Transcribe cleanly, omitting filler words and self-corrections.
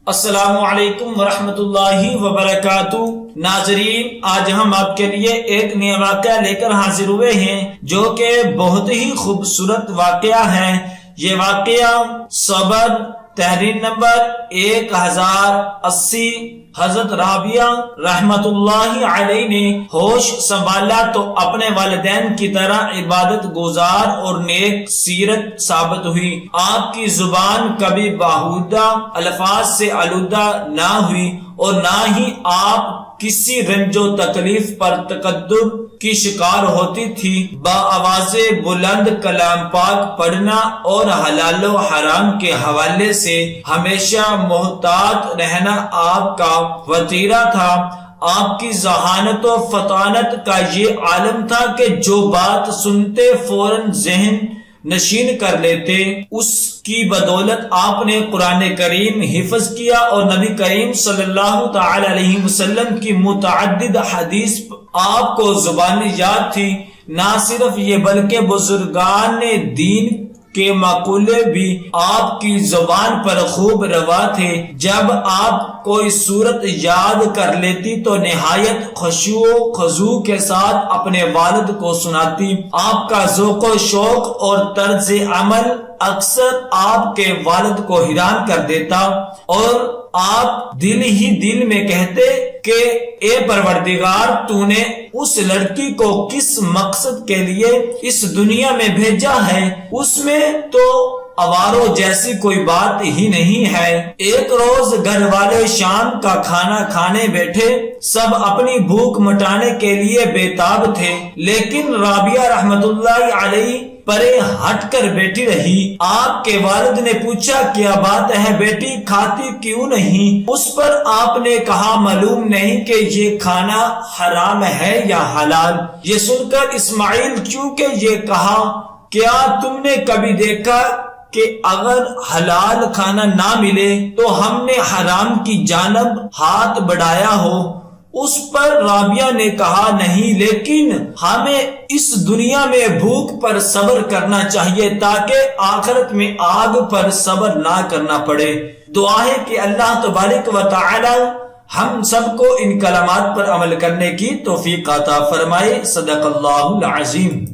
السلام علیکم ورحمۃ اللہ وبرکاتہ۔ ناظرین، آج ہم آپ کے لیے ایک نیا واقعہ لے کر حاضر ہوئے ہیں جو کہ بہت ہی خوبصورت واقعہ ہے۔ یہ واقعہ صبر تحریر نمبر 1080۔ حضرت رابعہ رحمت اللہ علیہ نے ہوش سنبھالا تو اپنے والدین کی طرح عبادت گزار اور نیک سیرت ثابت ہوئی۔ آپ کی زبان کبھی باہودہ الفاظ سے آلودہ نہ ہوئی اور نہ ہی آپ کسی رنج و تکلیف پر تکدر کی شکار ہوتی تھی۔ با آواز بلند کلام پاک پڑھنا اور حلال و حرام کے حوالے سے ہمیشہ محتاط رہنا آپ کا وتیرہ تھا۔ آپ کی ذہانت و فطانت کا یہ عالم تھا کہ جو بات سنتے فوراً ذہن نشین کر لیتے۔ اس کی بدولت آپ نے قرآن کریم حفظ کیا اور نبی کریم صلی اللہ تعالی علیہ وسلم کی متعدد حدیث آپ کو زبانی یاد تھی۔ نہ صرف یہ بلکہ بزرگان دین کے مقولے بھی آپ کی زبان پر خوب روا تھے۔ جب آپ کوئی صورت یاد کر لیتی تو نہایت خشوع و خضوع کے ساتھ اپنے والد کو سناتی۔ آپ کا ذوق و شوق اور طرز عمل اکثر آپ کے والد کو حیران کر دیتا اور آپ دل ہی دل میں کہتے کہ اے پروردگار، تو نے اس لڑکی کو کس مقصد کے لیے اس دنیا میں بھیجا ہے؟ اس میں تو آواروں جیسی کوئی بات ہی نہیں ہے۔ ایک روز گھر والے شام کا کھانا کھانے بیٹھے، سب اپنی بھوک مٹانے کے لیے بےتاب تھے، لیکن رابعہ رحمت اللہ علیہ پرے ہٹ کر بیٹھی رہی۔ آپ کے والد نے پوچھا، کیا بات ہے بیٹی، کھاتی کیوں نہیں؟ اس پر آپ نے کہا، معلوم نہیں کہ یہ کھانا حرام ہے یا حلال۔ یہ سن کر اسماعیل چونکہ یہ کہا، کیا تم نے کبھی دیکھا کہ اگر حلال کھانا نہ ملے تو ہم نے حرام کی جانب ہاتھ بڑھایا ہو؟ اس پر رابعہ نے کہا، نہیں، لیکن ہمیں اس دنیا میں بھوک پر صبر کرنا چاہیے تاکہ آخرت میں آگ پر صبر نہ کرنا پڑے۔ دعا ہے کہ اللہ تبارک و تعالی ہم سب کو ان کلمات پر عمل کرنے کی توفیق عطا فرمائے۔ صدق اللہ العظیم۔